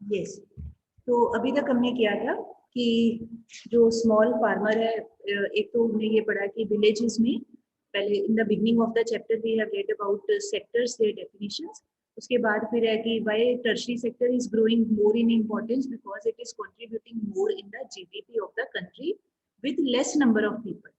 Yes, तो अभी तक हमने किया था कि जो स्मॉल फार्मर है, एक तो हमने ये पढ़ा कि विलेजेस में पहले in the beginning of the chapter we have read about sectors, their definitions. उसके बाद फिर है कि why tertiary sector is growing more in importance because it is contributing more in the GDP of the country with less number of people.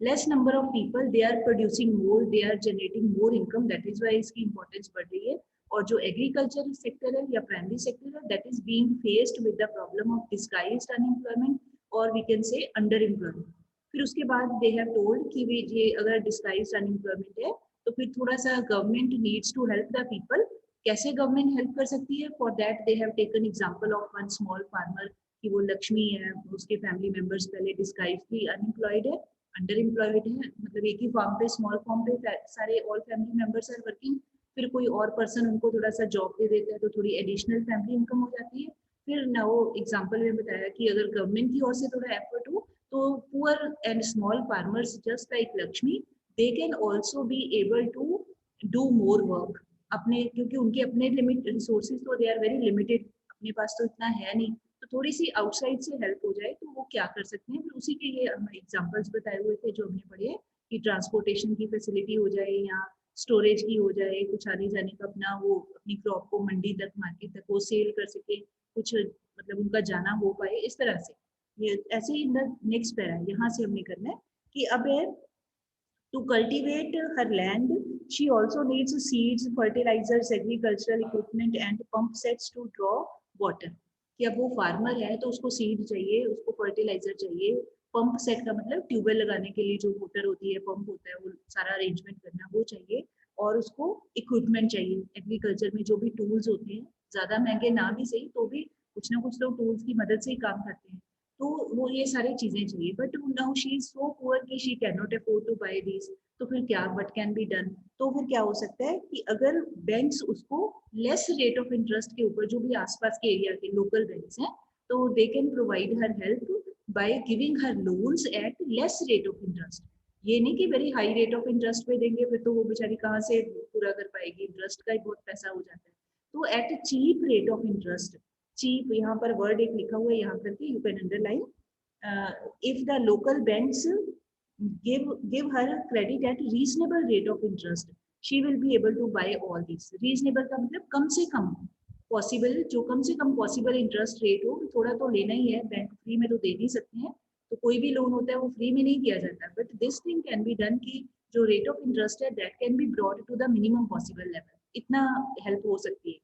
Less number of people, they are producing more, they are generating more income. That is why इसकी importance बढ़ रही है। और जो agriculture sector है या primary sector है, that is being faced with the problem of disguised unemployment और we can say under employment. फिर उसके बाद दे हैव टोल्ड कि वे ये अगर डिस्गाइज्ड अनएम्प्लॉयमेंट है तो फिर थोड़ा सा government needs to help the people. कैसे गवर्नमेंट हेल्प कर सकती है? For that they have taken example of one small farmer कि वो लक्ष्मी है, उसके फैमिली मेंबर्स पहले डिस्गाइज्डली अनएम्प्लॉयड है, अंडर एम्प्लॉयड है, मतलब एक ही फार्म पे, स्मॉल फार्म पे सारे all family members are working. फिर कोई और पर्सन उनको थोड़ा सा जॉब दे देता है तो थोड़ी एडिशनल फैमिली इनकम हो जाती है। फिर ना वो एग्जाम्पल में बताया कि अगर गवर्नमेंट की ओर से थोड़ा एफर्ट हो तो poor and small farmers just like Lakshmi they can also be able to do more work अपने, क्योंकि उनके अपने लिमिट रिसोर्सेज तो दे आर वेरी लिमिटेड, अपने पास तो इतना है नहीं। तो थोड़ी सी आउटसाइड से हेल्प हो जाए तो वो क्या कर सकते हैं। फिर उसी के ये एग्जाम्पल्स बताए हुए थे जो हमने पढ़े कि ट्रांसपोर्टेशन की फैसिलिटी हो जाए या स्टोरेज की हो जाए, कुछ आने जाने का अपना वो अपनी क्रॉप को मंडी तक मार्केट तक वो सेल कर सके, कुछ मतलब उनका जाना हो पाए इस तरह से। ये ऐसे ही नेक्स्ट पैरा यहाँ से हमने करना है कि अब है to cultivate her land, she also needs seeds, fertilizers, agricultural equipment and pump sets to draw water. कि अब वो फार्मर है तो उसको सीड चाहिए, उसको फर्टिलाइजर चाहिए, पंप सेट का मतलब ट्यूबवेल लगाने के लिए जो मोटर होती है, पंप होता है, वो सारा अरेंजमेंट करना वो चाहिए। और उसको इक्विपमेंट चाहिए, एग्रीकल्चर में जो भी टूल्स होते हैं, ज्यादा महंगे ना भी सही तो भी कुछ ना कुछ लोग टूल्स की मदद से ही काम करते हैं, तो वो ये सारी चीजें चाहिए। But now she is so poor कि she can not afford to buy this. तो फिर क्या व्हाट कैन बी डन? तो फिर क्या हो सकता है कि अगर बैंक्स उसको लेस रेट ऑफ इंटरेस्ट के ऊपर, जो भी आसपास के एरिया के लोकल बैंक्स हैं, तो they can provide her help by giving her loans at less rate of interest. ये नहीं कि very high rate of interest पे देंगे, फिर तो वो बेचारी कहाँ से पूरा कर पाएगी, इंटरेस्ट का ही बहुत पैसा हो जाता है। तो at cheap rate of interest, cheap यहाँ पर वर्ड एक लिखा हुआ है यहाँ करके, you can underline, if the local banks give her credit at reasonable rate of interest, she will be able to buy all these। reasonable का मतलब कम से कम पॉसिबल, जो कम से कम पॉसिबल इंटरेस्ट रेट हो, थोड़ा तो लेना ही है, बैंक फ्री में तो दे नहीं सकते हैं। तो कोई भी लोन होता है वो फ्री में नहीं दिया जाता, but this thing can be done कि जो रेट ऑफ इंटरेस्ट है that can be brought to the minimum possible level, इतना हेल्प हो सकती है।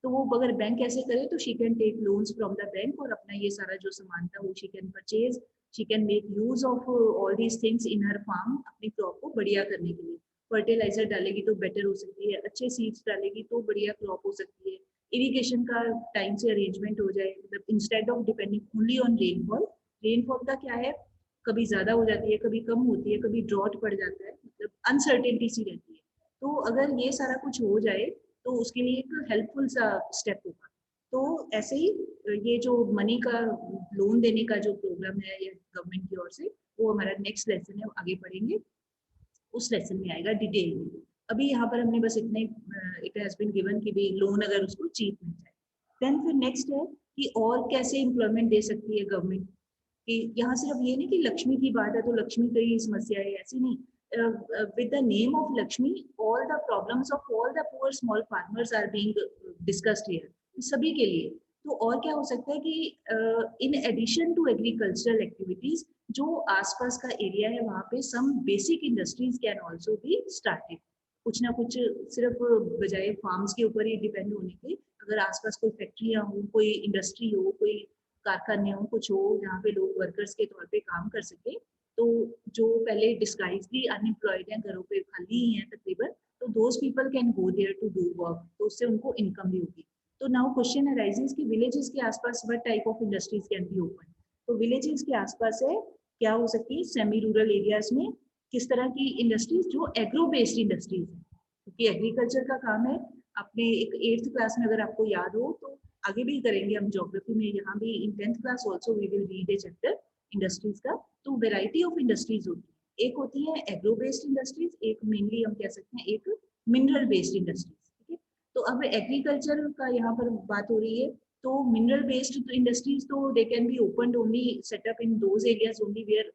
तो वो अगर बैंक ऐसे करे तो she can take loans from the bank और अपना ये सारा जो सामान था वो she can purchase, she can make use of all these things in her farm अपनी क्रॉप को बढ़िया करने के लिए। फर्टिलाइजर डालेगी तो बेटर हो सकती है, अच्छे सीड्स डालेगी तो बढ़िया क्रॉप हो सकती है, इरिगेशन का टाइम से अरेंजमेंट हो जाए, मतलब instead of depending only on rainfall. Rainfall का क्या है, कभी ज्यादा हो जाती है, कभी कम होती है, कभी ड्रॉट पड़ जाता है, मतलब अनसर्टेनिटी सी रहती है। तो अगर ये सारा कुछ हो जाए तो उसके लिए एक हेल्पफुल सा स्टेप होगा। तो ऐसे ही ये जो मनी का लोन देने का जो प्रोग्राम है ये गवर्नमेंट की ओर से, वो हमारा नेक्स्ट लेसन है, आगे पढ़ेंगे उस लेसन में आएगा डिटेल में। अभी यहाँ पर हमने बस इतने, इट हैज बीन गिवन कि भी लोन अगर उसको चीप मिल जाए। देन फिर नेक्स्ट है कि और कैसे एम्प्लॉयमेंट दे सकती है गवर्नमेंट, कि यहाँ सिर्फ ये नहीं कि लक्ष्मी की बात है तो लक्ष्मी की ही समस्या है, ऐसी नहीं। With the name of Lakshmi all the problems of all the poor small farmers are being discussed here, सभी के लिए। तो और क्या हो सकता है कि in addition to agricultural activities, जो आसपास का एरिया है वहाँ पे some basic industries can also be started. कुछ ना कुछ, सिर्फ बजाय फार्म्स के ऊपर ही डिपेंड होने के, अगर आसपास कोई फैक्ट्रियाँ हो, कोई इंडस्ट्री हो, कोई कारखाने हो, कुछ हो जहाँ पे लोग वर्कर्स के तौर पे काम कर सके, तो जो पहले डिस्गाइजली अनएम्प्लॉयड हैं, घरों पे खाली ही हैं तकरीबन, तो those people can go there to do work, तो उससे उनको इनकम भी होगी। तो नाउ क्वेश्चन अराइजेस कि विलेजेस के आसपास what type of industries can be open. तो विलेजेस के आसपास है क्या हो सकती है, सेमी रूरल एरियाज में किस तरह की इंडस्ट्रीज, जो एग्रो बेस्ड इंडस्ट्रीज है, क्योंकि एग्रीकल्चर का काम है। अपने एक 8th क्लास में अगर आपको याद हो तो आगे भी करेंगे हम ज्योग्राफी में, यहाँ भी in 10th class also we will read a chapter industries का। तो वेराइटी ऑफ इंडस्ट्रीज होती है, एक होती है एग्रो बेस्ड इंडस्ट्रीज, एक मेनली हम कह सकते हैं एक मिनरल बेस्ड इंडस्ट्रीज, ठीक है। तो अब एग्रीकल्चर का यहाँ पर बात हो रही है तो मिनरल बेस्ड इंडस्ट्रीज तो they can be open only setup in those areas only where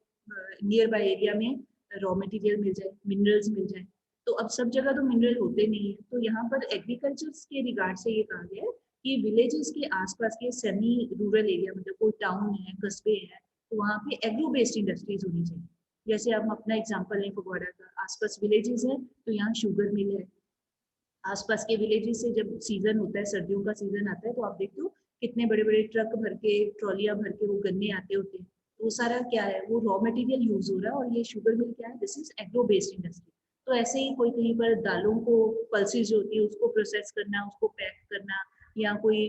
nearby area में रॉ मटेरियल मिल जाए, मिनरल्स मिल जाए। तो अब सब जगह तो मिनरल होते नहीं है, तो यहाँ पर एग्रीकल्चर के रिगार्ड से ये कहा गया है कि विलेजेस के आसपास के सेमी रूरल एरिया, मतलब कोई टाउन है, कस्बे हैं, तो वहाँ पे एग्रो बेस्ड इंडस्ट्रीज होनी चाहिए। जैसे हम अपना एग्जांपल लें फगवाड़ा का, आसपास विलेजेस है तो यहाँ शुगर मिल है। आसपास के विलेजेस से जब सीजन होता है, सर्दियों का सीजन आता है, तो आप देखते हो कितने बड़े बड़े ट्रक भर के, ट्रॉलियां भर के वो गन्ने आते होते हैं। तो वो सारा क्या है, वो रॉ मटेरियल यूज हो रहा है, और ये शुगर मिल क्या है, this is agro based industry. तो ऐसे ही कोई कहीं पर दालों को, पल्सेस जो होती है उसको प्रोसेस करना, उसको पैक करना, या कोई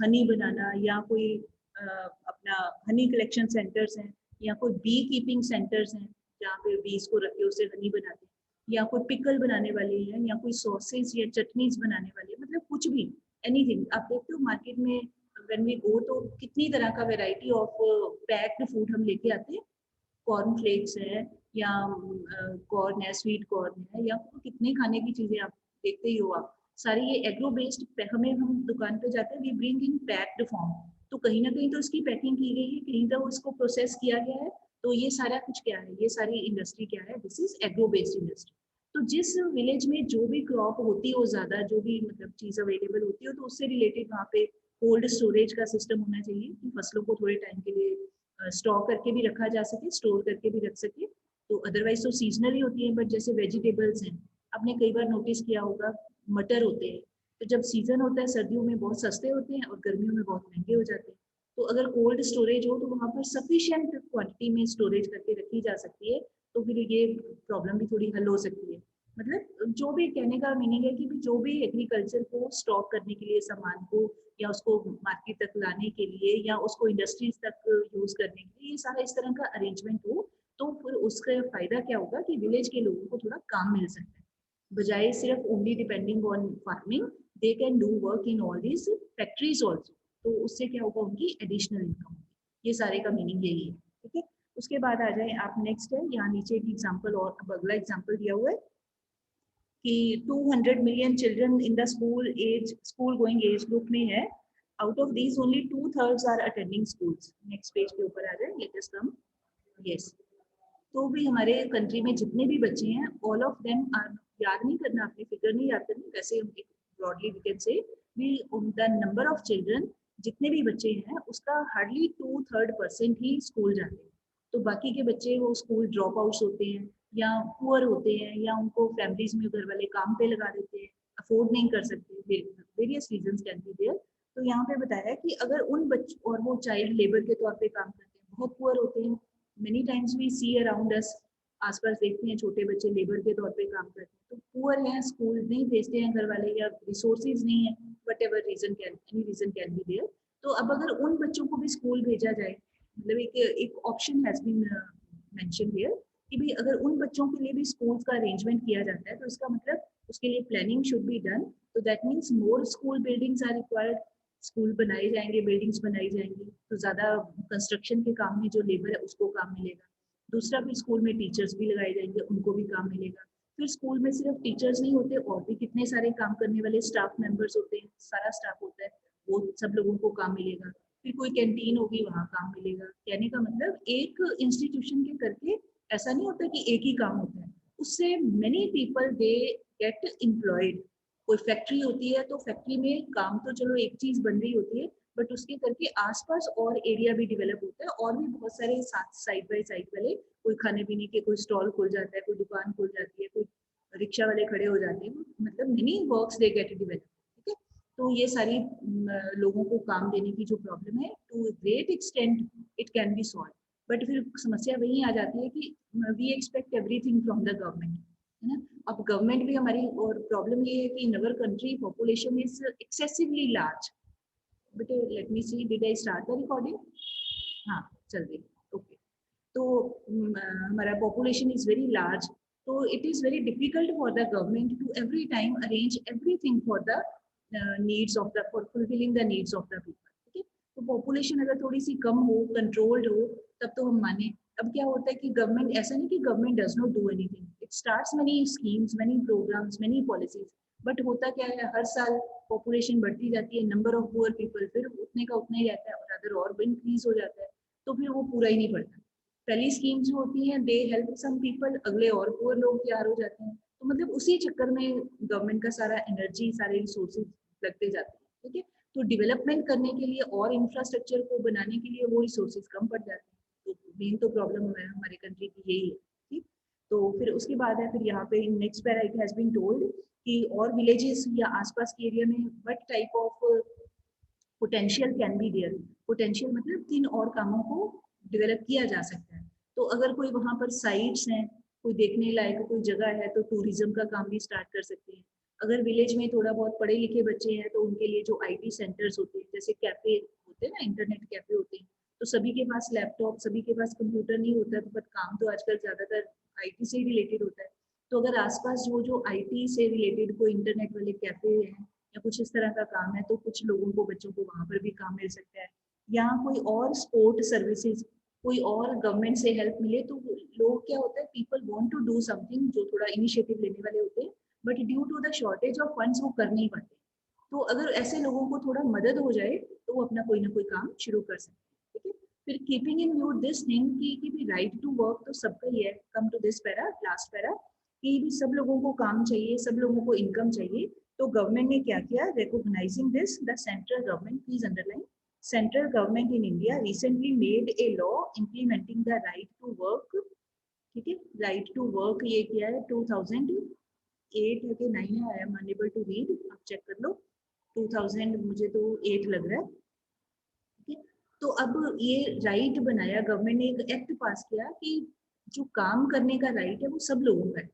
हनी बनाना, या कोई अपना हनी कलेक्शन सेंटर्स हैं, या कोई बी कीपिंग सेंटर्स हैं जहाँ पे बीज को रख के उससे हनी बनाते हैं, या कोई पिकल बनाने वाले हैं, या कोई सॉसेज या चटनीज बनाने वाले हैं, मतलब कुछ भी, एनीथिंग। आप देखते हो मार्केट में व्हेन वी गो तो कितनी तरह का वैरायटी ऑफ पैक्ड फूड हम लेके आते हैं। कॉर्न फ्लेक्स है, या कॉर्न है, स्वीट कॉर्न है, या कितने खाने की चीजें आप देखते ही हो। आप सारी ये एग्रो बेस्ड, हमें हम दुकान पे जाते हैं, we bring in packed form, तो कहीं ना कहीं तो इसकी पैकिंग की गई है, कहीं तो इसको प्रोसेस किया गया है। तो ये सारा कुछ क्या है, ये सारी इंडस्ट्री क्या है, this is agro based industry. तो जिस विलेज में जो भी क्रॉप होती हो, ज्यादा जो भी मतलब चीज अवेलेबल होती हो, तो उससे रिलेटेड वहाँ पे कोल्ड स्टोरेज का सिस्टम होना चाहिए कि फसलों को थोड़े टाइम के लिए स्टॉक करके भी रखा जा सके, स्टोर करके भी रख सके। तो अदरवाइज तो सीजनल ही होती है, बट जैसे वेजिटेबल्स हैं, आपने कई बार नोटिस किया होगा, मटर होते हैं, तो जब सीजन होता है सर्दियों में बहुत सस्ते होते हैं और गर्मियों में बहुत महंगे हो जाते हैं। तो अगर कोल्ड स्टोरेज हो तो वहाँ पर सफिशियंट क्वांटिटी में स्टोरेज करके रखी जा सकती है, तो फिर ये प्रॉब्लम भी थोड़ी हल हो सकती है। मतलब जो भी कहने का मीनिंग है कि जो भी एग्रीकल्चर को स्टॉक करने के लिए सामान को, या उसको मार्केट तक लाने के लिए, या उसको इंडस्ट्रीज तक यूज करने के लिए, ये सारा इस तरह का अरेंजमेंट हो, तो फिर उसका फायदा क्या होगा कि विलेज के लोगों को थोड़ा काम मिल सकता है, बजाय सिर्फ only depending on farming, they can do work in all these factories also. तो उससे क्या होगा, उनकी एडिशनल इनकम होगी। ये सारे का मीनिंग यही है। ठीक है, उसके बाद आ जाए आप नेक्स्ट है, यहाँ नीचे एक एग्जाम्पल, और अब अगला एग्जाम्पल दिया हुआ है कि 200 million children in the school going age group में है, out of these only 2/3 are attending schools. Next page के ऊपर आ जाए, लेटेस्ट कम। यस, तो भी हमारे कंट्री में जितने भी बच्चे हैं, ऑल ऑफ देम आर, याद नहीं करना, अपनी फिगर नहीं याद करनी, वैसे हम ब्रॉडली वी कैन से भी द नंबर ऑफ चिल्ड्रन, जितने भी बच्चे हैं उसका हार्डली 2/3% ही स्कूल जाते हैं। तो बाकी के बच्चे वो स्कूल ड्रॉप आउट्स होते हैं, या पुअर होते हैं, या उनको फैमिलीज में घर वाले काम पे लगा देते हैं, अफोर्ड नहीं कर सकते, various reasons can be there. तो यहाँ पे बताया कि अगर उन बच्चों, और वो चाइल्ड लेबर के तौर पे काम करते हैं, बहुत पुअर होते हैं, many times we see around us, आसपास देखते हैं छोटे बच्चे लेबर के तौर पे काम करते हैं, तो पुअर हैं, स्कूल नहीं भेजते हैं घर वाले, या रिसोर्सेज नहीं है, whatever reason can, any reason can be there. तो अब अगर उन बच्चों को भी स्कूल भेजा जाए, मतलब एक option has been mention here कि भाई अगर उन बच्चों के लिए भी स्कूल्स का अरेंजमेंट किया जाता है, तो इसका मतलब उसके लिए प्लानिंग शुड बी डन। तो that means more school buildings are required, school बनाए जाएंगे, बिल्डिंग्स बनाई जाएंगी, तो ज्यादा कंस्ट्रक्शन के काम में जो लेबर है उसको काम मिलेगा। दूसरा, फिर स्कूल में टीचर्स भी लगाए जाएंगे, उनको भी काम मिलेगा। फिर स्कूल में सिर्फ टीचर्स नहीं होते, और भी कितने सारे काम करने वाले स्टाफ मेंबर्स होते हैं, सारा स्टाफ होता है, वो सब लोगों को काम मिलेगा। फिर कोई कैंटीन होगी, वहाँ काम मिलेगा। कहने का मतलब एक इंस्टीट्यूशन के करके ऐसा नहीं होता कि एक ही काम होता है, उससे many people they get employed. कोई फैक्ट्री होती है तो फैक्ट्री में काम तो चलो एक चीज बन रही होती है, बट उसके करके आसपास और एरिया भी डेवलप होता है, और भी बहुत सारे साथ साइड बाय साइड वाले, कोई खाने पीने के कोई स्टॉल खुल जाता है, कोई दुकान खुल जाती है, कोई रिक्शा वाले खड़े हो जाते हैं, मतलब many works they get develop. ठीक है, तो ये सारी लोगों को काम देने की जो प्रॉब्लम है, to great extent it can be solve. But फिर समस्या वही आ जाती है कि we expect everything from the government, है ना। अब गवर्नमेंट भी हमारी, और प्रॉब्लम ये है कि in our country population is excessively large. बेटे let me see, did I start the recording? हाँ, चल रही, ओके। तो हमारा पॉपुलेशन इज वेरी लार्ज, तो it is very difficult for the government to every time arrange everything for the needs of the, for fulfilling the needs of the people. ठीक है, तो population अगर थोड़ी सी कम हो, कंट्रोल्ड हो, तब तो हम माने। अब क्या होता है कि गवर्नमेंट, ऐसा नहीं कि government does not do anything, it starts many schemes, many programs, many policies, but होता क्या है, हर साल पॉपुलेशन बढ़ती जाती है, नंबर ऑफ पुअर पीपल फिर उतने का उतना ही रहता है और अदर और इंक्रीज हो जाता है, तो फिर वो पूरा ही नहीं पड़ता। पहली स्कीम जो होती है दे हेल्प सम पीपल, अगले और पुअर लोग तैयार हो जाते हैं, तो मतलब उसी चक्कर में गवर्नमेंट का सारा एनर्जी, सारे रिसोर्सेज लगते जाते हैं, ठीक है। तो डेवलपमेंट करने के लिए और इंफ्रास्ट्रक्चर को बनाने के लिए वो रिसोर्सेज कम पड़ जाते हैं, तो मेन तो प्रॉब्लम है हमारे कंट्री की यही है, ठीक। तो फिर उसके बाद है, फिर यहाँ पे next para it has been told कि और विलेजेस या आसपास के एरिया में what type of potential can be there. Potential मतलब किन और कामों को डेवलप किया जा सकता है। तो अगर कोई वहां पर साइट्स हैं, कोई देखने लायक कोई जगह है, तो टूरिज्म का काम भी स्टार्ट कर सकते हैं। अगर विलेज में थोड़ा बहुत पढ़े लिखे बच्चे हैं तो उनके लिए जो आईटी सेंटर्स होते हैं, जैसे कैफे होते हैं ना, इंटरनेट कैफे होते हैं, तो सभी के पास लैपटॉप, सभी के पास कंप्यूटर नहीं होता, तो बट काम तो आजकल ज्यादातर आईटी से ही रिलेटेड होता है। तो अगर आसपास जो जो आईटी से रिलेटेड कोई इंटरनेट वाले कैफे हैं या कुछ इस तरह का काम है, तो कुछ लोगों को, बच्चों को वहां पर भी काम मिल सकता है। या कोई और स्पोर्ट सर्विसेज, कोई और गवर्नमेंट से हेल्प मिले, तो लोग क्या होता है, people want to do something, जो थोड़ा इनिशिएटिव लेने वाले होते हैं, but due to the shortage of funds वो कर नहीं पाते। तो अगर ऐसे लोगों को थोड़ा मदद हो जाए तो वो अपना कोई ना कोई काम शुरू कर सकते हैं, ठीक है। फिर keeping in view this thing कि भी राइट टू वर्क तो सबका ही है। Come to this para, last para, कि भी सब लोगों को काम चाहिए, सब लोगों को इनकम चाहिए। तो गवर्नमेंट ने क्या किया, recognising this, the central government, please underline, central government in India recently made a law implementing the right to work, ठीक है। राइट टू वर्क ये किया है 2008 है कि 9 है, I am unable to read, आप चेक कर लो। 2000 मुझे तो 8 लग रहा है, ठीक है। तो अब ये राइट बनाया गवर्नमेंट ने, एक एक्ट पास किया कि जो काम करने का राइट है वो सब लोगों का है।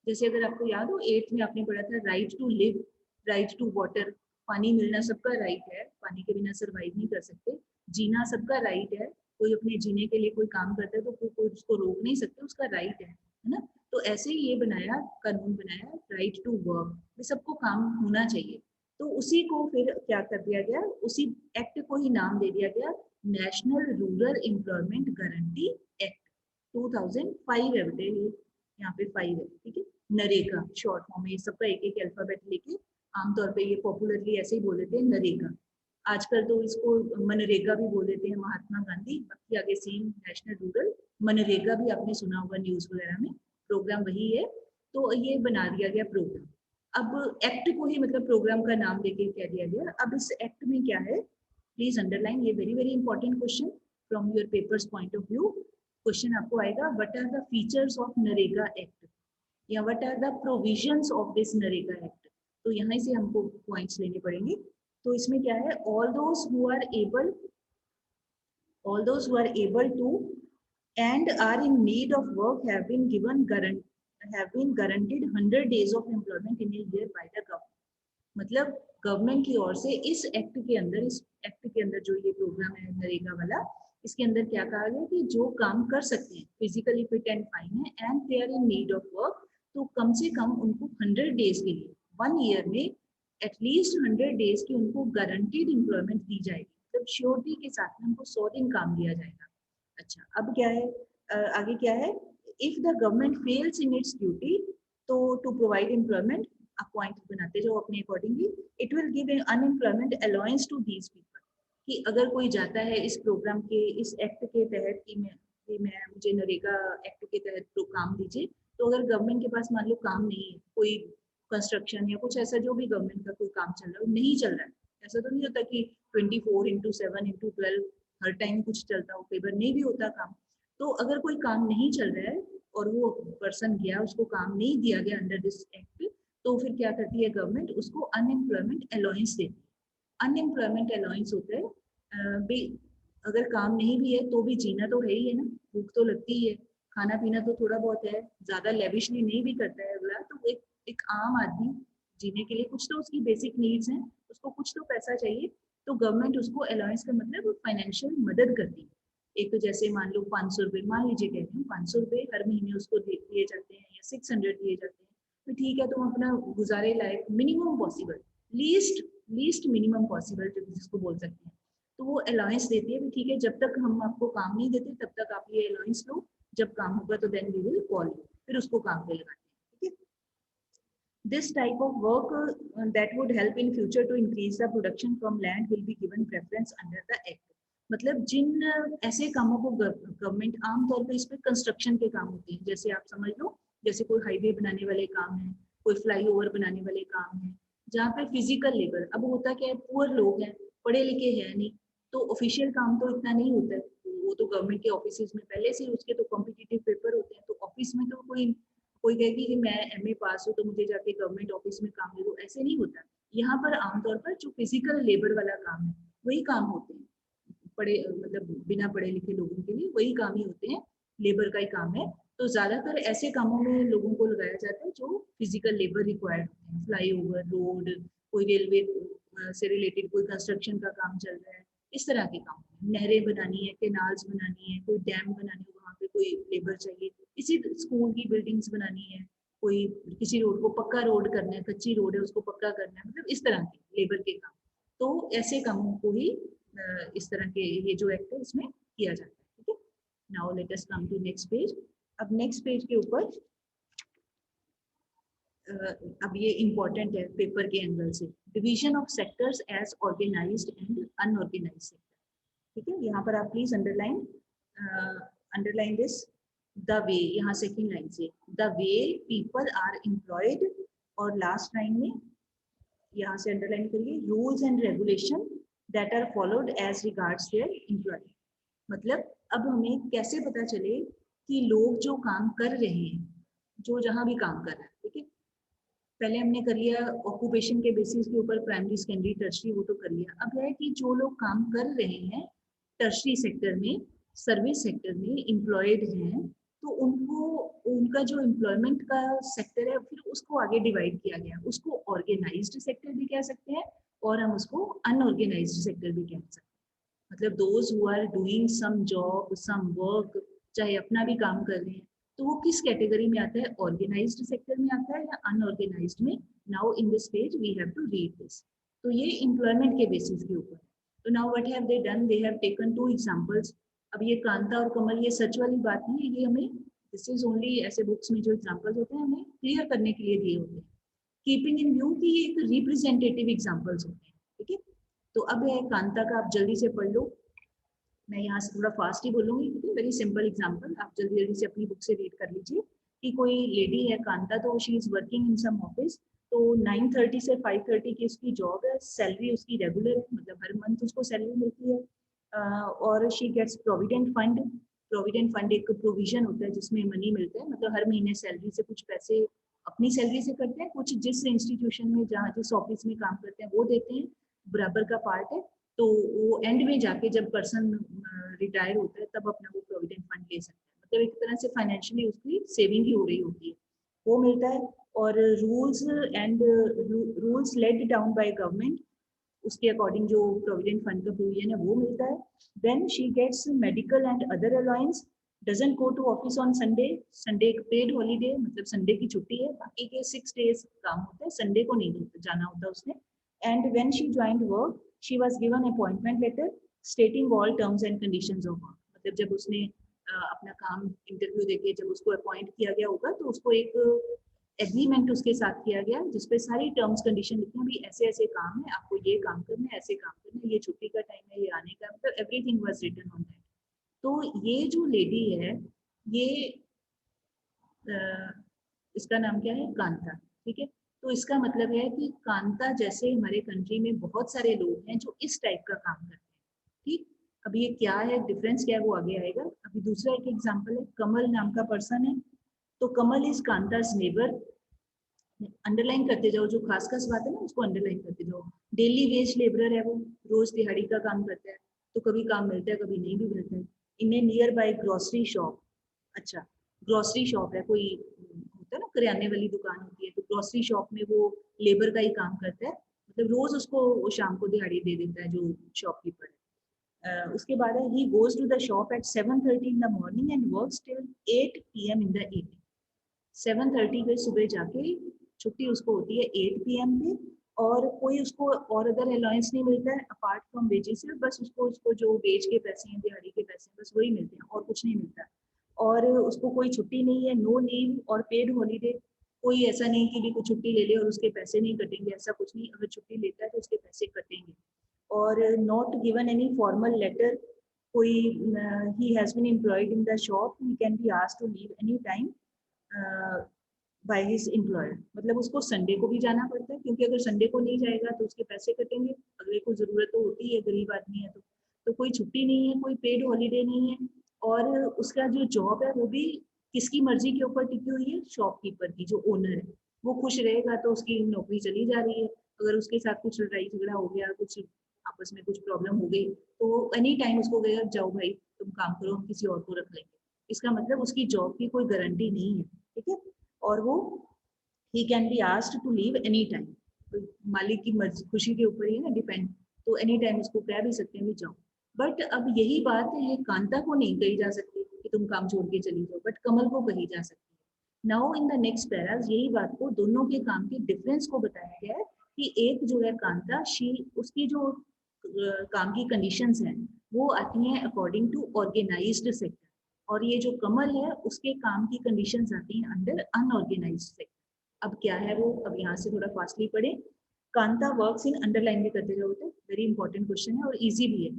जैसे अगर आपको याद हो 8th में आपने पढ़ा था right to live, right to water, पानी मिलना सबका राइट है, पानी के बिना सरवाइव नहीं कर सकते। जीना सबका राइट है, कोई अपने जीने के लिए कोई काम करता है तो कोई उसको रोक नहीं सकते, उसका राइट है ना। तो ऐसे ही ये बनाया, कानून बनाया राइट टू वर्क, सबको काम होना चाहिए। तो उसी को फिर क्या कर दिया गया, उसी एक्ट को ही नाम दे दिया गया national rural employment guarantee act 2005 है बेटे, ये यहाँ पे 5 है, ठीक है। नरेगा शॉर्ट फॉर्म है, सबका एक एक अल्फाबेट लेके आमतौर पे ये पॉपुलरली ऐसे ही बोल देते हैं नरेगा। आजकल तो इसको मनरेगा भी बोल देते हैं, महात्मा गांधी, बाकी आगे सेम नेशनल रूरल, मनरेगा भी आपने सुना होगा न्यूज वगैरह में, प्रोग्राम वही है। तो ये बना दिया गया प्रोग्राम। अब एक्ट को ही मतलब प्रोग्राम का नाम देके कह दिया गया। अब इस एक्ट में क्या है, प्लीज अंडरलाइन, ये very very important question from your papers point of view. Question आपको आएगा, what are the features of NREGA act, या what are the provisions of this NREGA act. तो यहाँ से हमको पॉइंट्स लेने पड़ेंगे। तो इसमें क्या है, all those who are able to and are in need of work have been guaranteed 100 days of employment in a year by the government। मतलब गवर्नमेंट की ओर से इस एक्ट के अंदर, इस एक्ट के अंदर जो ये प्रोग्राम है नरेगा वाला, इसके अंदर क्या कहा गया कि जो काम कर सकते हैं, फिजिकली फिट एंड फाइन है and they are in need of work, तो कम से कम उनको 100 डेज के लिए, 1 ईयर में एटलीस्ट 100 डेज की उनको गारंटीड एम्प्लॉयमेंट दी जाएगी, मतलब श्योरिटी के साथ में उनको 100 दिन काम दिया जाएगा। अच्छा, अब क्या है, आगे क्या है, if the government fails in its duty, तो टू प्रोवाइड एम्प्लॉयमेंट, आप पॉइंट बनाते जाओ अपने accordingly, it will give unemployment allowance to these people, कि अगर कोई जाता है इस प्रोग्राम के, इस एक्ट के तहत कि मैं मुझे नरेगा एक्ट के तहत तो काम दीजिए, तो अगर गवर्नमेंट के पास मान लो काम नहीं है, कोई कंस्ट्रक्शन या कुछ ऐसा जो भी गवर्नमेंट का कोई काम चल रहा है, नहीं चल रहा है, ऐसा तो नहीं होता कि 24/7/12 हर टाइम कुछ चलता हो, कई बार नहीं भी होता काम। तो अगर कोई काम नहीं चल रहा है और वो पर्सन गया, उसको काम नहीं दिया गया अंडर दिस एक्ट, तो फिर क्या करती है गवर्नमेंट, उसको अनएम्प्लॉयमेंट अलाउंस देती है। अनएम्प्लॉयमेंट अलाउंस होता है अगर काम नहीं भी है तो भी जीना तो है ही है ना, भूख तो लगती ही है, खाना पीना तो थोड़ा बहुत है, ज्यादा लेविशली नहीं भी करता है अगला, तो एक आम आदमी जीने के लिए कुछ तो उसकी बेसिक नीड्स हैं, उसको कुछ तो पैसा चाहिए, तो गवर्नमेंट उसको अलाउंस का मतलब फाइनेंशियल मदद करती है। एक तो जैसे मान लो 500 रुपये, मान लीजिए कह रही हूँ 500 रुपये हर महीने उसको दिए जाते हैं, या 600 दिए जाते हैं, तो ठीक है, तुम अपना गुजारे लायक minimum possible, least least minimum possible जिसको बोल सकते हैं, तो वो अलाउंस देती है, ठीक है, जब तक हम आपको काम नहीं देते तब तक आप ये अलाउंस लो, जब काम होगा तो then we will call you, फिर उसको काम पे लगाते हैं, ठीक है। This type of work that would help in future to increase the production from land will be given preference under the act. मतलब जिन ऐसे कामों को गवर्नमेंट आमतौर पर इस पे कंस्ट्रक्शन के काम होते हैं, जैसे आप समझ लो जैसे कोई हाईवे बनाने वाले काम है, कोई फ्लाईओवर बनाने वाले काम है, जहाँ पे फिजिकल लेबर, अब होता क्या है पुअर लोग हैं, पढ़े लिखे हैं नहीं, तो ऑफिशियल काम तो इतना नहीं होता है, वो तो गवर्नमेंट के ऑफिस में पहले से उसके तो कॉम्पिटिटिव पेपर होते हैं, तो ऑफिस में तो कोई कोई कहेगी कि मैं एमए पास हूँ तो मुझे जाके गवर्नमेंट ऑफिस में काम दे दो, ऐसे नहीं होता। यहाँ पर आमतौर पर जो फिजिकल लेबर वाला काम है वही काम होते हैं, पढ़े मतलब बिना पढ़े लिखे लोगों के लिए वही काम ही होते हैं, लेबर का ही काम है। तो ज्यादातर ऐसे कामों में लोगों को लगाया जाता है जो फिजिकल लेबर रिक्वायर्ड होते हैं, फ्लाईओवर, रोड, कोई रेलवे से रिलेटेड कोई कंस्ट्रक्शन का काम चल रहा है, इस तरह के काम, नहरें बनानी है, केनाल्स बनानी है, कोई डैम बनानी है, वहाँ पे कोई लेबर चाहिए, किसी स्कूल की बिल्डिंग्स बनानी है, कोई किसी रोड को पक्का रोड करना है, कच्ची रोड है उसको पक्का करना है, मतलब इस तरह के लेबर के काम। तो ऐसे कामों को ही इस तरह के ये जो एक्ट है इसमें किया जाता है। ठीक है, now let us come to next page. अब नेक्स्ट पेज के ऊपर अब ये इंपॉर्टेंट है पेपर के एंगल से, division of sectors as organised and unorganised sector. ठीक है, यहाँ पर आप please underline this, the way, यहाँ सेकंड लाइन से, the way people are employed, और लास्ट लाइन में यहाँ से अंडरलाइन करिए, rules and regulation that are followed as regards their employ. मतलब अब हमें कैसे पता चले कि लोग जो काम कर रहे हैं, जो जहाँ भी काम कर रहे हैं, ठीक है, पहले हमने कर लिया ऑक्यूपेशन के बेसिस के ऊपर, प्राइमरी सेकेंडरी टर्शरी वो तो कर लिया। अब है कि जो लोग काम कर रहे हैं टर्शरी सेक्टर में, सर्विस सेक्टर में एम्प्लॉयड हैं, तो उनको उनका जो एम्प्लॉयमेंट का सेक्टर है फिर उसको आगे डिवाइड किया गया, उसको ऑर्गेनाइज्ड सेक्टर भी कह सकते हैं और हम उसको अनऑर्गेनाइज्ड सेक्टर भी कह सकते हैं। मतलब those who are doing some job some work, चाहे अपना भी काम कर रहे हैं, तो वो किस कैटेगरी में आता है, ऑर्गेनाइज्ड सेक्टर में आता है या अनऑर्गेनाइज्ड में। Now in this page we have to read this. तो ये एम्प्लॉयमेंट के बेसिस के ऊपर। तो now what have they done, they have taken two examples. अब ये कांता और कमल ये सच वाली बात नहीं है, ये हमें दिस इज ओनली ऐसे बुक्स में जो एग्जांपल्स होते हैं हमें क्लियर करने के लिए दिए होते हैं, कीपिंग इन व्यू कि ये एक रिप्रेजेंटेटिव एग्जांपल्स होते हैं। ठीक है, तो अब है कांता का, आप जल्दी से पढ़ लो, मैं यहाँ से थोड़ा फास्ट ही बोलूंगी क्योंकि वेरी सिंपल एग्जांपल, आप जल्दी जल्दी से अपनी बुक से रीड कर लीजिए। कि कोई लेडी है कांता, तो she is working in some office, तो 9:30 से 5:30 की उसकी जॉब है, सैलरी उसकी रेगुलर है, मतलब हर मंथ उसको सैलरी मिलती है, और she gets provident fund. Provident fund एक प्रोविजन होता है जिसमें मनी मिलता है, मतलब हर महीने सैलरी से कुछ पैसे अपनी सैलरी से करते हैं, कुछ जिस इंस्टीट्यूशन में जहाँ जिस ऑफिस में काम करते हैं वो देते हैं, बराबर का पार्ट है। तो वो एंड में जाके जब पर्सन रिटायर होता है तब अपना वो प्रोविडेंट फंड ले सकता है, मतलब एक तरह से फाइनेंशियली उसकी सेविंग ही हो रही होती है, वो मिलता है। और rules laid down by government, उसके अकॉर्डिंग जो प्रोविडेंट फंड का प्रोविजन है वो मिलता है। Then she gets medical and other allowance, doesn't go to office on Sunday, Sunday एक पेड हॉलीडे, मतलब संडे की छुट्टी है, बाकी के 6 days काम होता है, संडे को नहीं जाना होता उसने। And when she joined work she was given appointment letter stating all terms and conditions of work, मतलब जब उसने अपना काम इंटरव्यू देके जब उसको अपॉइंट किया गया होगा तो उसको एक एग्रीमेंट उसके साथ किया गया जिसपे सारी टर्म्स कंडीशन लिखी हैं, भी ऐसे ऐसे काम है, आपको ये काम करना है, ऐसे काम करना है, ये छुट्टी का टाइम है, ये आने का, मतलब everything was written on that. तो ये जो लेडी है ये इसका नाम क्या है, कांता। ठीक है, तो इसका मतलब है कि कांता जैसे हमारे कंट्री में बहुत सारे लोग हैं जो इस टाइप का काम करते हैं। ठीक, अभी ये क्या है, डिफरेंस क्या है वो आगे आएगा। अभी दूसरा एक एग्जांपल है, कमल नाम का पर्सन है, तो कमल इज कांताज नेबर। अंडरलाइन करते जाओ, जो खास खास बात है ना उसको अंडरलाइन करते जाओ। डेली वेज लेबरर है वो, रोज दिहाड़ी का काम करता है, तो कभी काम मिलता है कभी नहीं भी मिलता है। इन्हें नियर बाय ग्रोसरी शॉप, अच्छा ग्रोसरी शॉप है, कोई होता है ना किराने वाली दुकान होती है, तो ग्रोसरी शॉप में वो लेबर का ही काम करता है, मतलब रोज उसको वो शाम को दिहाड़ी दे देता है जो शॉपकीपर है। उसके बाद है he goes to the shop at 7:30 in the morning and works till 8 PM in the evening. 7:30 पे सुबह जाके छुट्टी उसको होती है 8 PM पे, और कोई उसको और अदर अलाउंस नहीं मिलता है अपार्ट फ्रॉम वेजेस से, बस उसको उसको जो वेज के पैसे हैं, दिहाड़ी के पैसे हैं, बस वही मिलते हैं और कुछ नहीं मिलता। और उसको कोई छुट्टी नहीं है, नो लीव और पेड हॉलीडे। कोई ऐसा नहीं कि भी कोई छुट्टी ले ले और उसके पैसे नहीं कटेंगे, ऐसा कुछ नहीं। अगर छुट्टी लेता है तो उसके पैसे कटेंगे। और not given any formal letter, कोई he has been employed in the shop, he can be asked to leave any time by his employer. मतलब उसको संडे को भी जाना पड़ता है, क्योंकि अगर संडे को नहीं जाएगा तो उसके पैसे कटेंगे। अगले को जरूरत तो होती है, गरीब आदमी है तो कोई छुट्टी नहीं है, कोई पेड हॉलीडे नहीं है। और उसका जो जॉब है वो भी किसकी मर्जी के ऊपर टिकी हुई है, शॉपकीपर की, जो ओनर है। वो खुश रहेगा तो उसकी नौकरी चली जा रही है। अगर उसके साथ कुछ लड़ाई झगड़ा हो गया, कुछ आपस में कुछ प्रॉब्लम हो गई, तो एनी टाइम उसको कहेगा जाओ भाई तुम काम करो, हम किसी और को रख लेंगे। इसका मतलब उसकी जॉब की कोई गारंटी नहीं है, ठीक है। और वो he can be asked to leave any time. तो मालिक की मर्जी खुशी के ऊपर ही है ना डिपेंड, तो एनी टाइम उसको कह भी सकते हैं भी जाओ। बट अब यही बात है, कांता को नहीं कही जा सकती कि तुम काम छोड़ के चली जाओ, बट कमल को कही जा सकती है। Now in the next paras यही बात को, दोनों के काम के डिफरेंस को बताया गया है कि एक जो है कांता, शी उसकी जो काम की कंडीशंस हैं वो आती हैं अकॉर्डिंग टू ऑर्गेनाइज्ड सेक्टर, और ये जो कमल है उसके काम की कंडीशंस आती हैं अंडर अनऑर्गेनाइज्ड सेक्टर। अब क्या है वो, अब यहाँ से थोड़ा फास्टली पढ़े। कांता वर्क्स इन, अंडरलाइन भी करते रहो, तो वेरी इंपॉर्टेंट क्वेश्चन है और इजी भी है।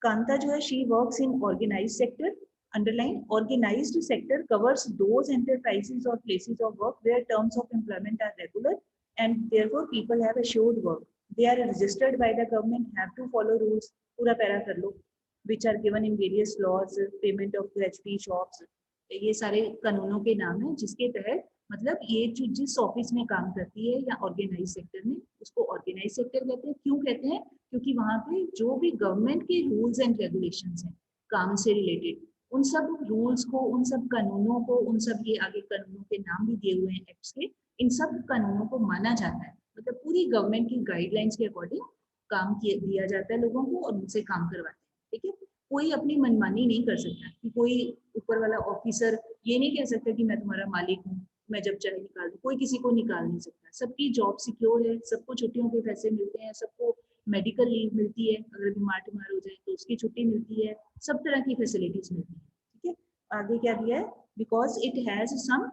कांता जो है she works in organised sector, underline. Organised sector covers those enterprises और places of work where terms of employment are regular and therefore people have assured work, they are registered by the government, have to follow rules, पूरा para कर लो, which are given in various laws, payment of gratuity, shops, ये सारे कानूनों के नाम है जिसके तहत, मतलब ये जो जिस ऑफिस में काम करती है या ऑर्गेनाइज सेक्टर में, उसको ऑर्गेनाइज सेक्टर कहते हैं। क्यों कहते हैं? क्योंकि वहां पे जो भी गवर्नमेंट के रूल्स एंड रेगुलेशंस हैं काम से रिलेटेड, उन सब रूल्स को, उन सब कानूनों को, उन सब, ये आगे कानूनों के नाम भी दिए हुए हैं एक्ट्स के, इन सब कानूनों को माना जाता है। मतलब पूरी गवर्नमेंट की गाइडलाइंस के अकॉर्डिंग काम दिया जाता है लोगों को और उनसे काम करवाते हैं, ठीक है। कोई अपनी मनमानी नहीं कर सकता कि कोई ऊपर वाला ऑफिसर ये नहीं कह सकता कि मैं तुम्हारा मालिक हूँ, मैं जब चाहे निकाल दूँ। कोई किसी को निकाल नहीं सकता, सबकी जॉब सिक्योर है, सबको छुट्टियों के पैसे मिलते हैं, सबको मेडिकल लीव मिलती है, अगर बीमार हो जाए तो उसकी छुट्टी मिलती है, सब तरह की फैसिलिटीज मिलती है, ठीक है। आगे क्या दिया है, because it has some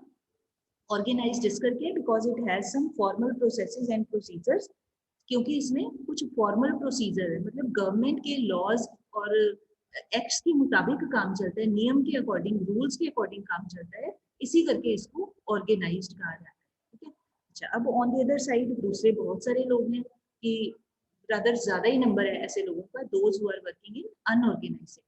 organised इस करके, because it has some formal processes and procedures, क्योंकि इसमें कुछ फॉर्मल प्रोसीजर है, मतलब गवर्नमेंट के लॉज और एक्ट्स के मुताबिक काम चलता है, नियम के अकॉर्डिंग, रूल्स के अकॉर्डिंग काम चलता है, इसी करके इसको ऑर्गेनाइज्ड कहा जाता है, ठीक है। अच्छा, अब ऑन द अदर साइड दूसरे बहुत सारे लोग हैं कि रादर ज्यादा ही नंबर है ऐसे लोगों का, those who are working in unorganised sector.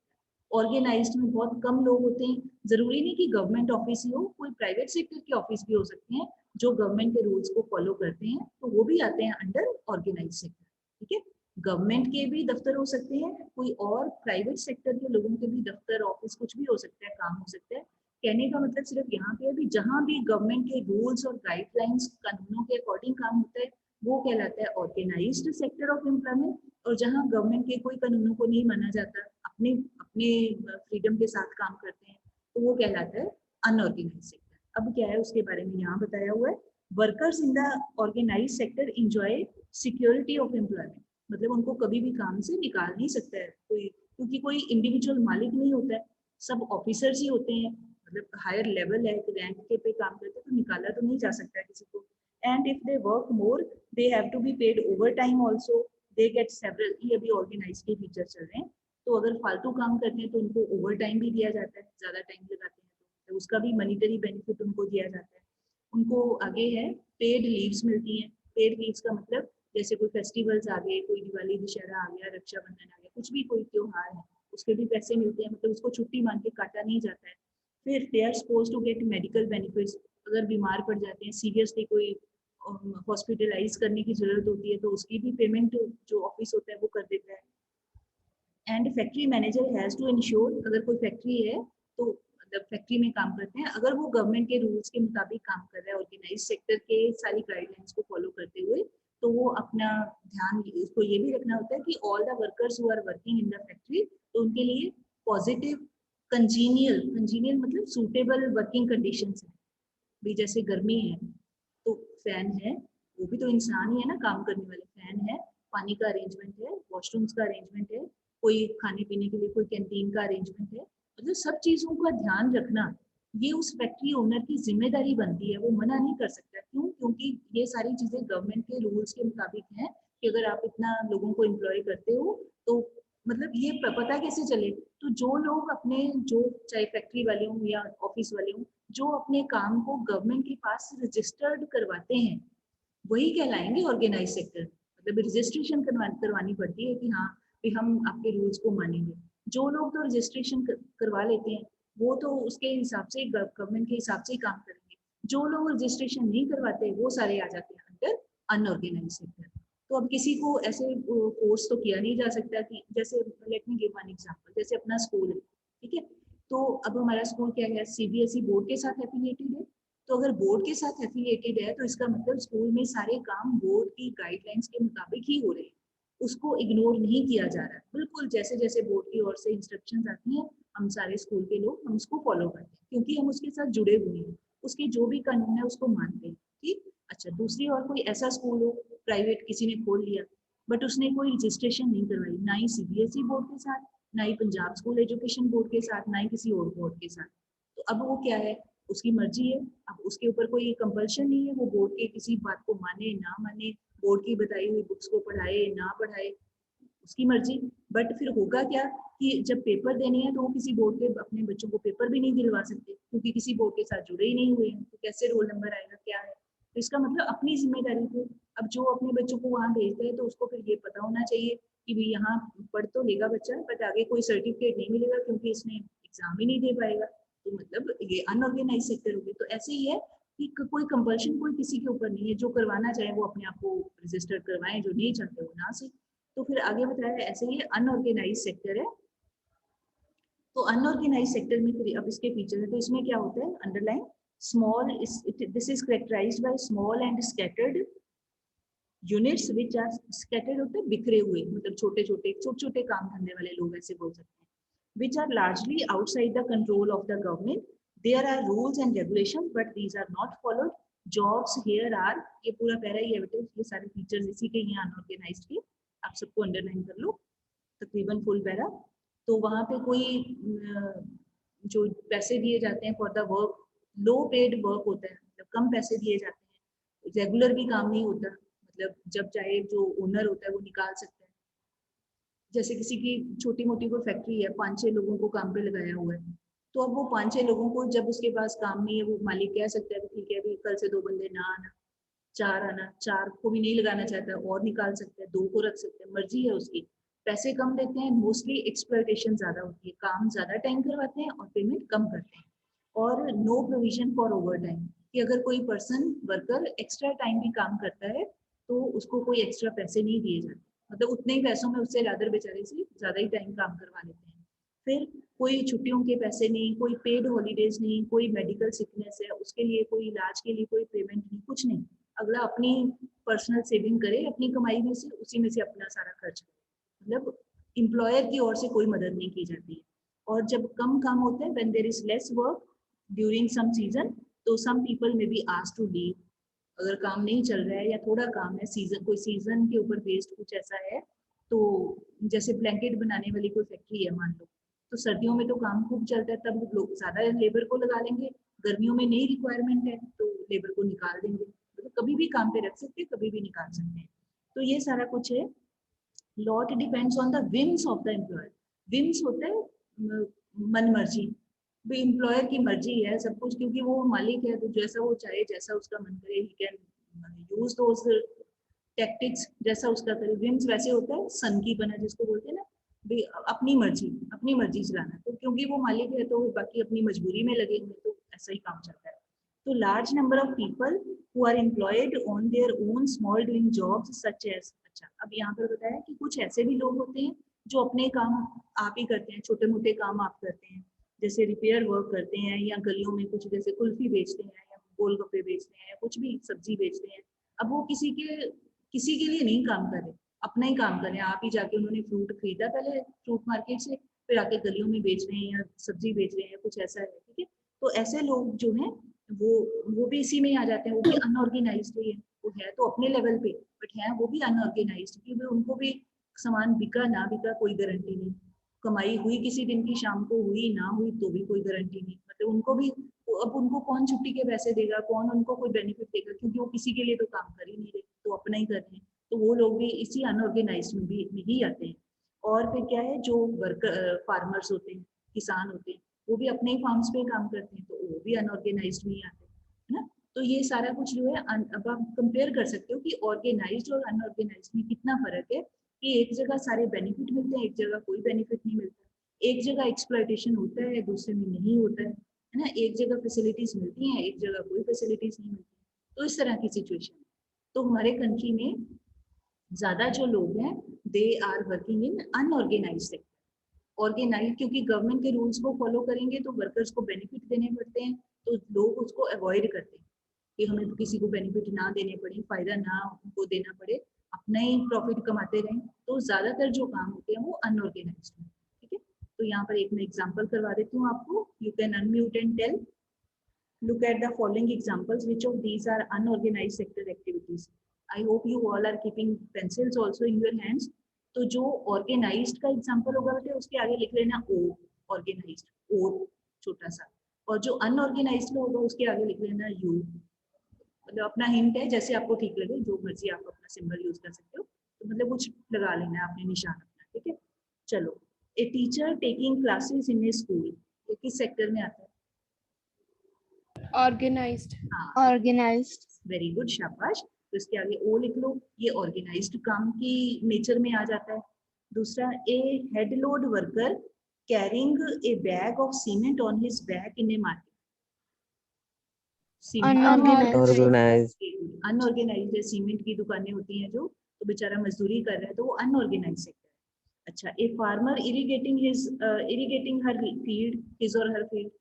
Organised में बहुत कम लोग होते हैं, जरूरी नहीं कि गवर्नमेंट ऑफिस ही हो, कोई प्राइवेट सेक्टर के ऑफिस भी हो सकते हैं जो गवर्नमेंट के रूल्स को फॉलो करते हैं, तो वो भी आते हैं अंडर ऑर्गेनाइज्ड सेक्टर, ठीक है। गवर्नमेंट के भी दफ्तर हो सकते हैं, कोई और प्राइवेट सेक्टर के लोगों के भी दफ्तर, ऑफिस, कुछ भी हो सकता है, काम हो सकता है। कहने का मतलब सिर्फ यहाँ पे भी, जहां भी गवर्नमेंट के रूल्स और गाइडलाइंस कानूनों के अकॉर्डिंग काम होता है वो कहलाता है ऑर्गेनाइज्ड सेक्टर ऑफ एम्प्लॉयमेंट। और जहां गवर्नमेंट के कोई कानूनों को नहीं माना जाता, अपने अपने फ्रीडम के साथ काम करते हैं, तो वो कहलाता है अनऑर्गेनाइज्ड सेक्टर। अब क्या है उसके बारे में यहाँ बताया हुआ है, workers in the organised sector enjoy security of employment, मतलब उनको कभी भी काम से निकाल नहीं सकता है कोई, क्योंकि कोई इंडिविजुअल मालिक नहीं होता है, सब ऑफिसर्स ही होते हैं, मतलब हायर लेवल है, रैंक के पे काम करते हैं, तो निकाला तो नहीं जा सकता किसी को। And if they work more they have to be paid overtime also, they get several, ये अभी ऑर्गेनाइज के फीचर चल रहे हैं, तो अगर फालतू काम करते हैं तो उनको ओवर टाइम भी दिया जाता है, ज्यादा टाइम लगाते हैं तो उसका भी मॉनिटरी बेनिफिट उनको दिया जाता है। उनको आगे है पेड लीव्स मिलती हैं। पेड लीव्स का मतलब जैसे कोई फेस्टिवल्स आ गए, कोई दिवाली दशहरा आ गया, रक्षाबंधन आ गया, कुछ भी कोई त्योहार है, उसके भी पैसे मिलते हैं, मतलब उसको छुट्टी मान के काटा नहीं जाता है। फिर they are suppose to get medical benefits, अगर बीमार पड़ जाते हैं सीरियसली, कोई हॉस्पिटलाइज करने की जरूरत होती है तो उसकी भी पेमेंट जो ऑफिस होता है वो कर देता है। And factory manager has to ensure, अगर कोई फैक्ट्री है तो मतलब फैक्ट्री में काम करते हैं, अगर वो गवर्नमेंट के रूल्स के मुताबिक काम कर रहा है, ऑर्गेनाइज सेक्टर के सारी गाइडलाइंस को फॉलो करते हुए, तो वो अपना ध्यान, उसको ये भी रखना होता है कि all the workers who are working in the factory, तो उनके लिए पॉजिटिव, कंजीनियल, कंजीनियल मतलब सूटेबल वर्किंग कंडीशंस है। भी जैसे गर्मी है तो फैन है, वो भी तो इंसान ही है ना काम करने वाले, फैन है, पानी का अरेंजमेंट है, वॉशरूम्स का अरेंजमेंट है, कोई खाने पीने के लिए कोई कैंटीन का अरेंजमेंट है, मतलब सब चीजों का ध्यान रखना ये उस फैक्ट्री ओनर की जिम्मेदारी बनती है, वो मना नहीं कर सकता क्योंकि ये सारी चीजें गवर्नमेंट के रूल्स के मुताबिक हैं कि अगर आप इतना लोगों को एम्प्लॉय करते हो तो मतलब ये पता कैसे चले। तो जो लोग अपने जो चाहे फैक्ट्री वाले हों या ऑफिस वाले हों जो अपने काम को गवर्नमेंट के पास रजिस्टर्ड करवाते हैं वही कहलाएंगे ऑर्गेनाइज सेक्टर। मतलब रजिस्ट्रेशन करवानी पड़ती है कि हाँ भी हम आपके रूल्स को मानेंगे। जो लोग तो रजिस्ट्रेशन करवा लेते हैं वो तो उसके हिसाब से गवर्नमेंट के हिसाब से ही काम करेंगे। जो लोग रजिस्ट्रेशन नहीं करवाते वो सारे आ जाते हैं अंडर अनऑर्गेनाइज सेक्टर। तो अब किसी को ऐसे फोर्स तो किया नहीं जा सकता कि जैसे let me give one example, जैसे अपना स्कूल है, ठीक है। तो अब हमारा स्कूल क्या है, सीबीएसई बोर्ड के साथ एफिलिएटेड है। तो अगर बोर्ड के साथ एफिलिएटेड है तो इसका मतलब स्कूल में सारे काम बोर्ड की गाइडलाइंस के मुताबिक ही हो रहे हैं, उसको इग्नोर नहीं किया जा रहा है। बिल्कुल जैसे जैसे बोर्ड की ओर से इंस्ट्रक्शंस आती हैं हम सारे स्कूल के लोग हम उसको फॉलो करते हैं क्योंकि हम उसके साथ जुड़े हुए हैं, उसके जो भी कानून है उसको मानते हैं। ठीक। अच्छा, दूसरी ओर कोई ऐसा स्कूल हो प्राइवेट किसी ने खोल लिया बट उसने कोई रजिस्ट्रेशन नहीं करवाई, ना ही सीबीएसई बोर्ड के साथ, ना ही पंजाब स्कूल एजुकेशन बोर्ड के साथ, ना ही किसी और बोर्ड के साथ। तो अब वो क्या है, उसकी मर्जी है। अब उसके ऊपर कोई कंपल्शन नहीं है वो बोर्ड के किसी बात को माने ना माने, बोर्ड की बताई हुई बुक्स को पढ़ाए ना पढ़ाए, उसकी मर्जी। बट फिर होगा क्या कि जब पेपर देने हैं तो वो किसी बोर्ड के अपने बच्चों को पेपर भी नहीं दिलवा सकते क्योंकि किसी बोर्ड के साथ जुड़े ही नहीं हुए हैं, तो कैसे रोल नंबर आएगा क्या है। तो इसका मतलब अपनी जिम्मेदारी को, अब जो अपने बच्चों को वहां भेजते हैं तो उसको फिर ये पता होना चाहिए कि भाई यहाँ पढ़ तो लेगा बच्चा बट आगे कोई सर्टिफिकेट नहीं मिलेगा क्योंकि इसने एग्जाम ही नहीं दे पाएगा। तो मतलब ये अनऑर्गेनाइज सेक्टर हो गई। तो ऐसे ही है कि कोई कंपल्शन कोई किसी के ऊपर नहीं है, जो करवाना चाहे वो अपने आप को रजिस्टर करवाएं, जो नहीं चाहते वो ना से। तो फिर आगे बताया है ऐसे ही अनऑर्गेनाइज सेक्टर है। तो अनऑर्गेनाइज सेक्टर में फिर अब इसके फीचर है, तो इसमें क्या होता है underline small, this is characterised by small and scattered units which are scattered होते हैं बिखरे हुए, मतलब छोटे छोटे काम धंधे वाले लोग ऐसे बोल सकते हैं, which are largely outside the control of the government. There are rules and regulations but these are not followed. Jobs here are, ये पूरा पैरा ही है बेटे, ये सारे फीचर्स इसी के हैं अनऑर्गेनाइज्ड के, आप सबको अंडरलाइन कर लो तकरीबन फुल पैरा। तो वहां पे कोई जो पैसे दिए जाते हैं for the work, low paid work होता है, मतलब कम पैसे दिए जाते हैं, रेगुलर भी काम नहीं होता, मतलब जब चाहे जो ओनर होता है वो निकाल सकता है। जैसे किसी की छोटी मोटी कोई फैक्ट्री है, 5-6 लोगों को काम पे लगाया हुआ है, तो अब वो 5-6 लोगों को जब उसके पास काम नहीं है वो मालिक कह सकता है ठीक है अभी कल से 2 बंदे ना आना, 4 आना, 4 को भी नहीं लगाना चाहता है और निकाल सकते हैं, 2 को रख सकते हैं, मर्जी है उसकी। पैसे कम देते हैं, मोस्टली एक्सप्लॉयटेशन ज्यादा होती है, काम ज्यादा टाइम करवाते हैं और पेमेंट कम करते हैं। और no provision for overtime, कि अगर कोई पर्सन वर्कर एक्स्ट्रा टाइम भी काम करता है तो उसको कोई एक्स्ट्रा पैसे नहीं दिए जाते, मतलब उतने ही पैसों में उससे ज्यादा बेचारे से ज्यादा ही टाइम काम करवा लेते हैं। फिर कोई छुट्टियों के पैसे नहीं, कोई पेड हॉलीडेज नहीं, कोई मेडिकल सिकनेस है उसके लिए कोई इलाज के लिए कोई पेमेंट नहीं, कुछ नहीं। अगला अपनी पर्सनल सेविंग करे अपनी कमाई में से, उसी में से अपना सारा खर्च करे, मतलब एम्प्लॉयर की ओर से कोई मदद नहीं की जाती है। और जब कम काम होता है when there is less work during some season, तो some people may be asked to leave. अगर काम नहीं चल रहा है या थोड़ा काम है, सीजन कोई सीजन के ऊपर बेस्ड कुछ ऐसा है, तो जैसे ब्लैंकेट बनाने वाली कोई फैक्ट्री है मान लो, तो सर्दियों में तो काम खूब चलता है तब लोग ज्यादा लेबर को लगा लेंगे, गर्मियों में नहीं रिक्वायरमेंट है तो लेबर को निकाल देंगे, तो कभी भी काम पे रख सकते हैं कभी भी निकाल सकते हैं। तो ये सारा कुछ है। Lot depends on the whims of the employer. Whims होता है मन मर्जी, भी एम्प्लॉयर की मर्जी है सब कुछ, क्योंकि वो मालिक है तो जैसा वो चाहे जैसा उसका मन करे he can use those tactics, जैसा उसका करे। विम्स वैसे होता है सन की बना जिसको बोलते हैं ना, भी अपनी मर्जी चलाना, तो क्योंकि वो मालिक है तो बाकी अपनी मजबूरी में लगे हुए, तो ऐसा ही काम चलता है। तो large number of people who are employed on their own small doing jobs such as, अच्छा अब यहाँ पर बताया कि कुछ ऐसे भी लोग होते हैं जो अपने काम आप ही करते हैं, छोटे मोटे काम आप करते हैं, जैसे रिपेयर वर्क करते हैं या गलियों में कुछ जैसे कुल्फी बेचते हैं या गोलगप्पे बेचते हैं या कुछ भी सब्जी बेचते हैं। अब वो किसी के लिए नहीं काम कर रहे, अपना ही काम कर रहे हैं, आप ही जाके उन्होंने फ्रूट खरीदा पहले फ्रूट मार्केट से, फिर आके गलियों में बेच रहे हैं या सब्जी बेच रहे हैं, कुछ ऐसा है, ठीक है। तो ऐसे लोग जो हैं वो भी इसी में ही आ जाते हैं, वो भी अनऑर्गेनाइज्ड ही है, वो है तो अपने लेवल पे बट है वो भी अनऑर्गेनाइज्ड, क्योंकि उनको भी सामान बिका ना बिका कोई गारंटी नहीं, कमाई हुई किसी दिन की शाम को, हुई ना हुई तो भी कोई गारंटी नहीं, मतलब उनको भी, अब उनको कौन छुट्टी के पैसे देगा, कौन उनको कोई बेनिफिट देगा, क्योंकि वो किसी के लिए तो काम कर ही नहीं रहे, तो अपना ही कर रहे हैं। तो वो लोग भी इसी अनऑर्गेनाइज में ही आते हैं। और फिर क्या है, जो वर्कर फार्मर्स होते हैं, किसान होते हैं, वो भी अपने ही फार्म्स पे काम करते हैं, तो वो भी अनऑर्गेनाइज में ही आते हैं, है ना। तो ये सारा कुछ जो है अब आप कंपेयर कर सकते हो कि ऑर्गेनाइज्ड और अनऑर्गेनाइज्ड में कितना फर्क है, कि एक जगह सारे बेनिफिट मिलते हैं, एक जगह कोई बेनिफिट नहीं मिलता, एक जगह एक्सप्लॉयटेशन होता है, दूसरे में नहीं होता है ना, एक जगह फैसिलिटीज मिलती हैं, एक जगह कोई फैसिलिटीज नहीं मिलती। तो इस तरह की सिचुएशन। तो हमारे कंट्री में ज्यादा जो लोग हैं, they are working in unorganised sector. Organised क्योंकि गवर्नमेंट के रूल्स को फॉलो करेंगे तो वर्कर्स को बेनिफिट देने पड़ते हैं, तो लोग उसको अवॉइड करते हैं कि हमें किसी को बेनिफिट ना देने पड़े, फायदा ना उनको देना पड़े, अपना ही प्रॉफिट कमाते रहें। तो ज्यादातर जो काम होते हैं वो अनऑर्गेनाइज हैं, ठीक है। तो यहाँ पर एक मैं एग्जांपल करवा देती हूँ आपको, you can unmute and tell. Look at the following examples. Which of these are unorganized sector activities? I hope you all are keeping pencils also in your hands. तो जो ऑर्गेनाइज्ड का एग्जांपल होगा बेटे उसके आगे लिख लेना ओ, ऑर्गेनाइज्ड, ओ छोटा सा। और जो अनऑर्गेनाइज्ड का होगा उसके आगे लिख लेना यू। मतलब अपना हिंट है, जैसे आपको ठीक लगे, जो मर्जी आप अपना सिंबल यूज कर सकते हो, तो मतलब कुछ लगा लेना है आपने निशान अपना, ठीक है। चलो, a teacher taking classes in A school, ये किस सेक्टर में आता है? ऑर्गेनाइज्ड। हाँ, ऑर्गेनाइज्ड। वेरी गुड, शाबाश। तो इसके आगे ओ लिख लो, ये ऑर्गेनाइज्ड काम की नेचर में आ जाता है। दूसरा, a head load worker carrying a bag of cement on his back in a market. Unorganized. Unorganised है, सीमेंट की दुकानें होती हैं जो, तो बेचारा मजदूरी कर रहा है, तो वो अनऑर्गेनाइज सेक्टर है। अच्छा, a farmer irrigating her field, his or her field,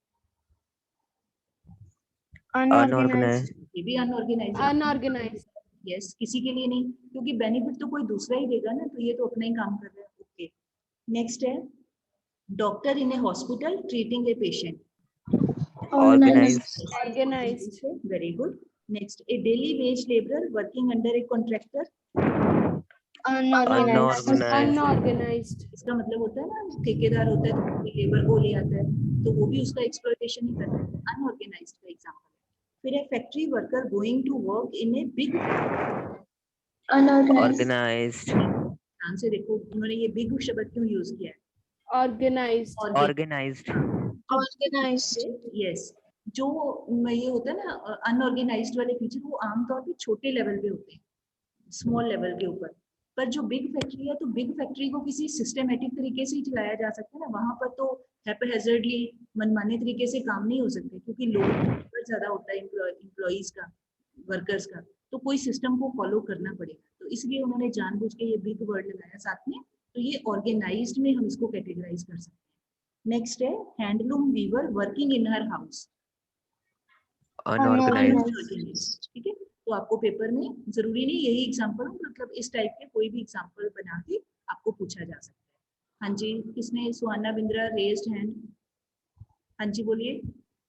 Unorganized. ये भी अनऑर्गेनाइज। अनऑर्गेनाइज्ड। यस, किसी के लिए नहीं, क्योंकि बेनिफिट तो कोई दूसरा ही देगा ना, तो ये तो अपना ही काम कर रहा है। ओके, नेक्स्ट है doctor in a hospital treating a patient. Organized. Organised. Very good. Next, a daily wage labourer working under a contractor. Unorganized. Unorganised. इसका मतलब होता है ना, ठेकेदार होता है तो लेबर को ले आता है, तो वो भी उसका एक्सप्लॉयटेशन ही करता है, अनऑर्गेनाइज्ड का एग्जांपल है। फिर है factory worker going to work in a big. Organized. ध्यान से देखो उन्होंने ये बिग शब्द क्यों यूज किया है। ऑर्गेनाइज्ड। Organized. Organised, yes. जो ये होता है ना अनऑर्गेनाइज्ड वाले फीचर, वो आमतौर पे छोटे लेवल पे होते हैं, स्मॉल लेवल के ऊपर। पर जो बिग फैक्ट्री है, तो बिग फैक्ट्री को किसी सिस्टमेटिक तरीके से ही चलाया जा सकता है ना, वहां पर तो हैपहैजर्डली मनमाने तरीके से काम नहीं हो सकते, क्योंकि लोड ज्यादा होता है एम्प्लॉइज का, वर्कर्स का, तो कोई सिस्टम को फॉलो करना पड़ेगा, तो इसलिए उन्होंने जानबूझ के ये बिग वर्ड लगाया साथ में। तो ये ऑर्गेनाइज्ड में हम इसको कैटेगराइज कर सकते हैं। नेक्स्ट है handloom weaver working in her house. Unorganized. ठीक है, तो आपको पेपर में जरूरी नहीं यही एग्जांपल, मतलब इस टाइप के कोई भी एग्जांपल बना के आपको पूछा जा सकता है। हाँ जी, किसने, सुहाना बिंद्रा रेज्ड हैंड। हाँ जी बोलिए।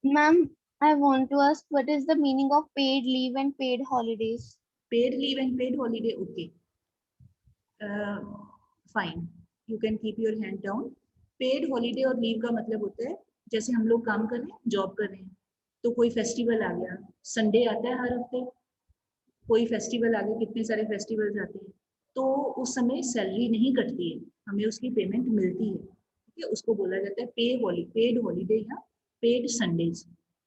Ma'am, I want to ask what is the meaning of paid leave and paid holidays? Paid leave and paid holiday, okay fine, you can keep your hand down. Paid holiday और leave का मतलब होता है, जैसे हम लोग काम कर रहे हैं, जॉब कर रहे हैं, तो कोई फेस्टिवल आ गया, संडे आता है हर हफ्ते, कोई फेस्टिवल आ गया, कितने सारे फेस्टिवल्स आते हैं, तो उस समय सैलरी नहीं कटती है, हमें उसकी पेमेंट मिलती है, ठीक है, उसको बोला जाता है पेड हॉलीडे या पेड संडेज।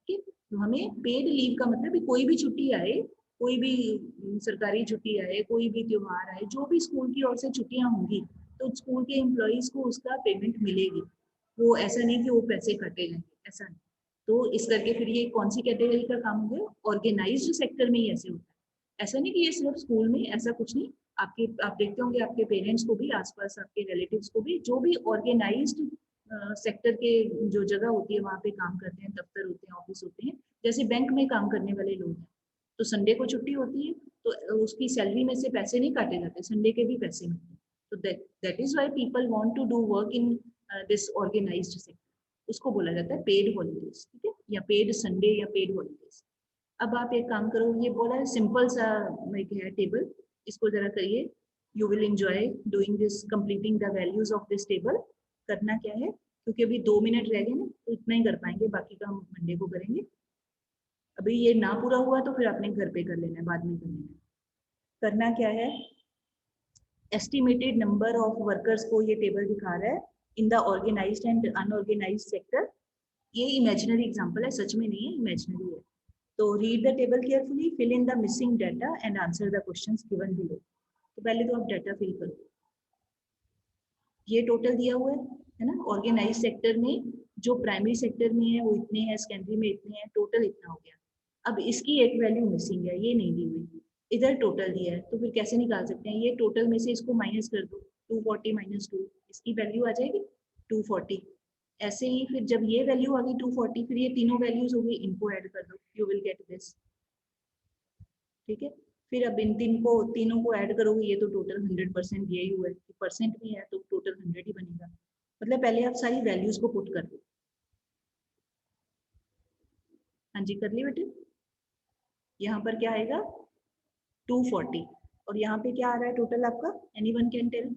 ठीक है, तो हमें पेड लीव का मतलब कोई भी छुट्टी आए, कोई भी सरकारी छुट्टी आए, कोई भी त्योहार आए, जो भी स्कूल की ओर से छुट्टियां होंगी, तो स्कूल के एम्प्लॉइज को उसका पेमेंट मिलेगी। वो ऐसा नहीं कि वो पैसे कटे जाएंगे, ऐसा नहीं। तो इस करके फिर ये कौन सी कैटेगरी का काम हो गया, ऑर्गेनाइज्ड सेक्टर में ही ऐसे होता है। ऐसा नहीं कि ये सिर्फ स्कूल में, ऐसा कुछ नहीं, आपके आप देखते होंगे आपके पेरेंट्स को भी, आसपास आपके रिलेटिव्स को भी, जो भी ऑर्गेनाइज्ड सेक्टर के जो जगह होती है वहाँ पे काम करते हैं, दफ्तर होते हैं, ऑफिस होते हैं, जैसे बैंक में काम करने वाले लोग हैं, तो संडे को छुट्टी होती है, तो उसकी सैलरी में से पैसे नहीं काटे जाते, संडे के भी पैसे मिलते हैं। तो that is why people want to do work in this organised sector, उसको बोला जाता है पेड हॉलीडेज, ठीक है, या पेड संडे या पेड हॉलीडेज। अब आप एक काम करो, ये बोला है सिंपल सा एक है टेबल, इसको जरा करिए, you will enjoy doing this, completing the values of this table. करना क्या है, क्योंकि अभी 2 मिनट रह गए ना, तो इतना ही कर पाएंगे, बाकी का हम मंडे को करेंगे। अभी ये ना पूरा हुआ तो फिर अपने घर पे कर लेना है, बाद में कर लेना है। करना क्या है, एस्टिमेटेड नंबर ऑफ वर्कर्स को ये टेबल दिखा रहा है in the organised and unorganised sector. ये इमेजिनरी एग्जांपल है, सच में नहीं है, इमेजिनरी है। तो read the table carefully, fill in the missing data and answer the questions given below. तो पहले तो आप डाटा फिल करो। ये टोटल दिया हुआ है ना, ऑर्गेनाइज सेक्टर में जो प्राइमरी सेक्टर में है वो इतने हैं, सेकेंडरी में इतने हैं, टोटल इतना हो गया। अब इसकी एक वैल्यू मिसिंग है, ये नहीं दी हुई, इधर टोटल दिया है, तो फिर कैसे निकाल सकते हैं, ये टोटल में से इसको माइनस कर दो, 240 माइनस 2, इसकी वैल्यू आ जाएगी 240। ऐसे ही फिर जब ये वैल्यू आ गई 240, फिर ये तीनों वैल्यूज हो गई, इनको ऐड कर दो, यू विल गेट दिस। ठीक है, फिर अब इन तीनों को ऐड करोगे, ये तो टोटल 100% यही हुआ है, परसेंट में है तो टोटल 100 ही बनेगा। मतलब पहले आप सारी वैल्यूज को पुट कर दो। हाँ जी, कर ली बेटे। यहाँ पर क्या आएगा 240, और यहाँ पे क्या आ रहा है टोटल आपका, anyone can tell?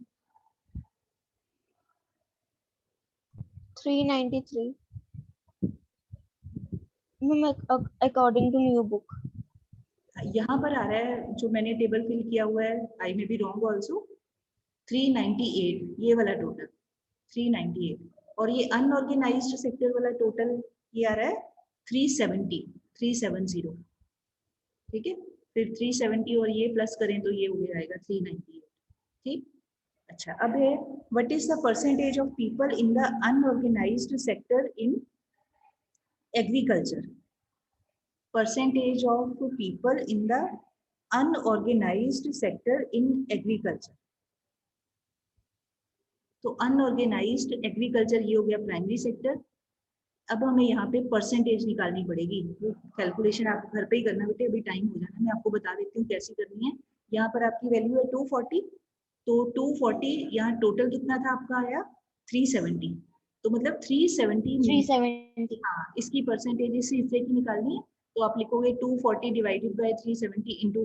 393 according to new book. यहाँ पर आ रहा है जो मैंने टेबल फिल किया हुआ है, आई मे बी रॉन्ग ऑल्सो, 398 ये वाला टोटल 398, और ये अनऑर्गेनाइज्ड सेक्टर वाला टोटल ये आ रहा है 370। ठीक है, फिर 370 और ये प्लस करें तो ये हो जाएगा 398। ठीक, अच्छा अब है what is the percentage of people in the unorganised sector in agriculture. Percentage of people in the unorganized sector in agriculture. तो अनऑर्गेनाइज्ड एग्रीकल्चर ये हो गया प्राइमरी सेक्टर। अब हमें यहाँ पे परसेंटेज निकालनी पड़ेगी, कैलकुलेशन आप घर पे ही करना बेटे, अभी टाइम हो जाना, मैं आपको बता देती हूँ कैसे करनी है। यहाँ पर आपकी वैल्यू है 240, तो 240 यहाँ टोटल कितना था आपका आया 370, तो मतलब 370 हाँ, इसकी परसेंटेज इस हिस्से की निकालनी है। तो आप लिखोगे 240 डिवाइडेड बाय 370 इंटू